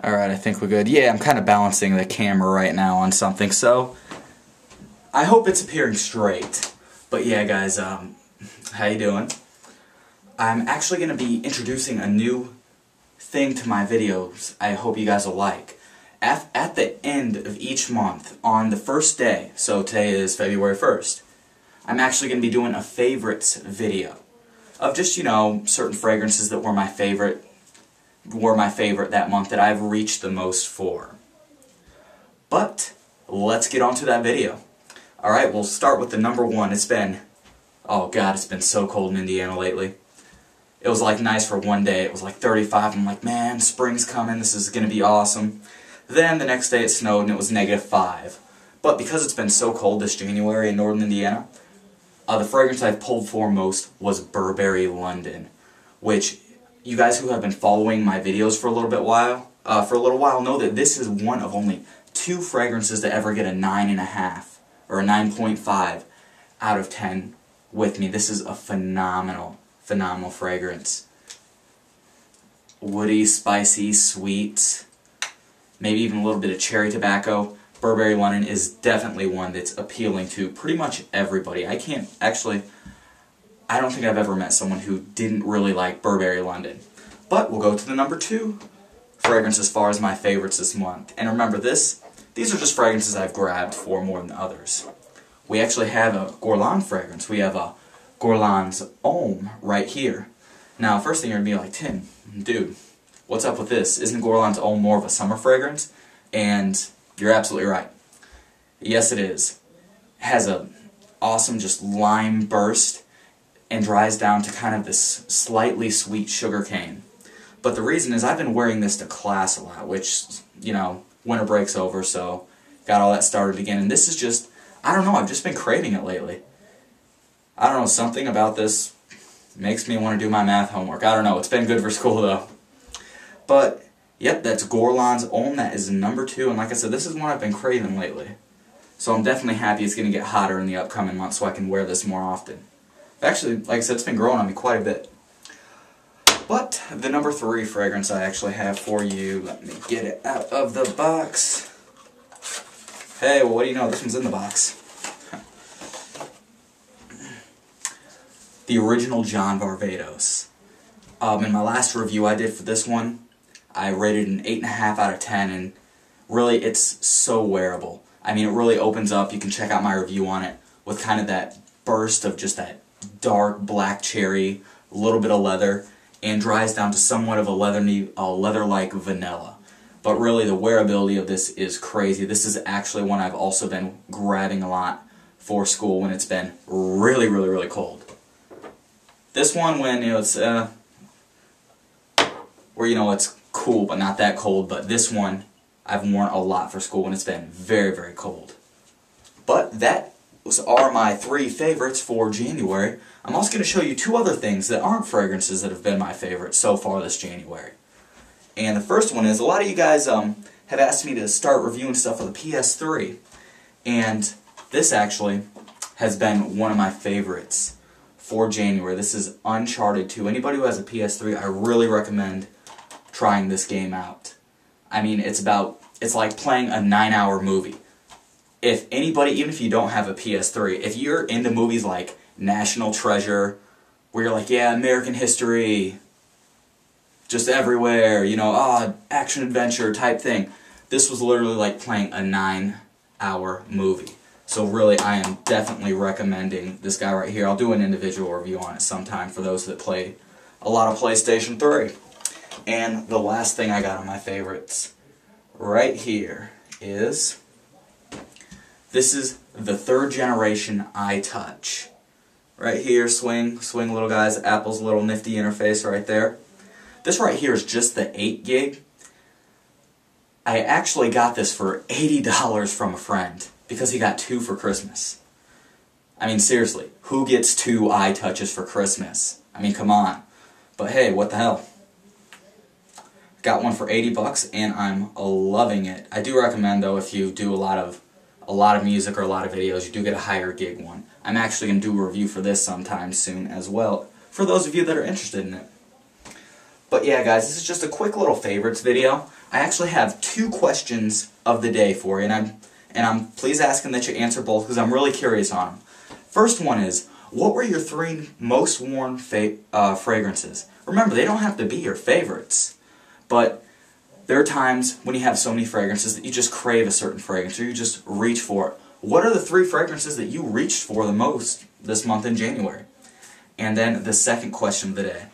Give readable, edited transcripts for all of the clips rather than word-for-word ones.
Alright, I think we're good. Yeah, I'm kind of balancing the camera right now on something, so I hope it's appearing straight. But yeah, guys, how you doing? I'm actually going to be introducing a new thing to my videos I hope you guys will like. At the end of each month, on the first day, so today is February 1st, I'm actually going to be doing a favorites video of just, you know, certain fragrances that were my favorite that month, that I've reached the most for. But let's get on to that video. Alright, we'll start with the number one. It's been, oh god, it's been so cold in Indiana lately. It was like nice for one day. It was like 35. I'm like, man, spring's coming. This is going to be awesome. Then the next day it snowed and it was -5. But because it's been so cold this January in northern Indiana, the fragrance I've pulled for most was Burberry London, which you guys who have been following my videos for a little while know that this is one of only 2 fragrances to ever get a 9.5 or a 9.5 out of 10 with me. This is a phenomenal fragrance. Woody, spicy, sweet, maybe even a little bit of cherry tobacco. Burberry London is definitely one that's appealing to pretty much everybody. I don't think I've ever met someone who didn't really like Burberry London. But we'll go to the number 2 fragrance as far as my favorites this month. And remember, these are just fragrances I've grabbed for more than others. We actually have a Guerlain fragrance. We have a Guerlain's Homme right here. Now, first thing you're going to be like, Tim, dude, what's up with this? Isn't Guerlain's Homme more of a summer fragrance? And you're absolutely right. Yes, it is. It has a awesome just lime burst and dries down to kind of this slightly sweet sugarcane. But the reason is I've been wearing this to class a lot, which, you know, winter break's over, so got all that started again. And this is just, I don't know, I've just been craving it lately. I don't know, something about this makes me want to do my math homework. I don't know, it's been good for school though. But, yep, that's Guerlain's Homme. That is number 2, and like I said, this is one I've been craving lately. So I'm definitely happy it's going to get hotter in the upcoming months so I can wear this more often. Actually, like I said, it's been growing on me quite a bit. But the number 3 fragrance I actually have for you, let me get it out of the box. Hey, well, what do you know? This one's in the box. The original John Varvatos. In my last review I did for this one, I rated an 8.5 out of 10, and really it's so wearable. I mean, it really opens up. You can check out my review on it with kind of that burst of just that dark black cherry, a little bit of leather, and dries down to somewhat of a leather-like vanilla. But really, the wearability of this is crazy. This is actually one I've also been grabbing a lot for school when it's been really, really, really cold. This one, when, you know, it's where, you know, it's cool but not that cold. But this one I've worn a lot for school when it's been very, very cold. But that are my 3 favorites for January. I'm also going to show you 2 other things that aren't fragrances that have been my favorites so far this January. And the first one is, a lot of you guys have asked me to start reviewing stuff for the PS3. And this actually has been one of my favorites for January. This is Uncharted 2. Anybody who has a PS3, I really recommend trying this game out. I mean, it's like playing a 9-hour movie. If anybody, even if you don't have a PS3, if you're into movies like National Treasure, where you're like, yeah, American history, just everywhere, you know, action-adventure type thing, this was literally like playing a 9-hour movie. So really, I am definitely recommending this guy right here. I'll do an individual review on it sometime for those that play a lot of PlayStation 3. And the last thing I got on my favorites right here is, this is the 3rd generation iTouch. Right here, swing little guys, Apple's little nifty interface right there. This right here is just the 8 gig. I actually got this for $80 from a friend because he got 2 for Christmas. I mean, seriously, who gets 2 iTouches for Christmas? I mean, come on. But hey, what the hell? Got one for $80 and I'm loving it. I do recommend, though, if you do a lot of music or a lot of videos, you do get a higher gig one. I'm actually going to do a review for this sometime soon as well, for those of you that are interested in it. But yeah, guys, this is just a quick little favorites video. I actually have 2 questions of the day for you, and I'm please asking that you answer both because I'm really curious on them. First one is, what were your 3 most worn fragrances? Remember, they don't have to be your favorites, but there are times when you have so many fragrances that you just crave a certain fragrance, or you just reach for it. What are the 3 fragrances that you reached for the most this month in January? And then the second question of the day.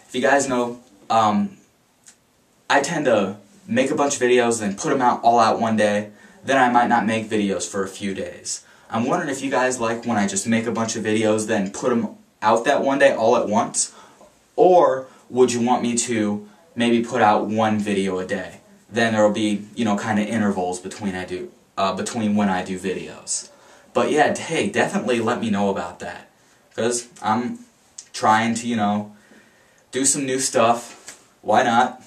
If you guys know, I tend to make a bunch of videos and then put them out all out one day. Then I might not make videos for a few days. I'm wondering if you guys like when I just make a bunch of videos then put them out that one day all at once, or would you want me to maybe put out 1 video a day? Then there will be, you know, kind of intervals between when I do videos. But yeah, hey, definitely let me know about that, because I'm trying to, you know, do some new stuff. Why not?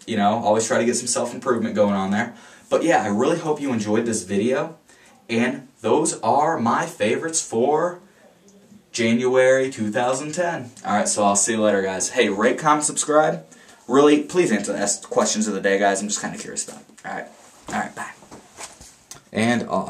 You know, always try to get some self-improvement going on there. But yeah, I really hope you enjoyed this video, and those are my favorites for January 2010. Alright, so I'll see you later, guys. Hey, rate, comment, subscribe. Really, please answer the questions of the day, guys. I'm just kind of curious about it. Alright, bye. And off.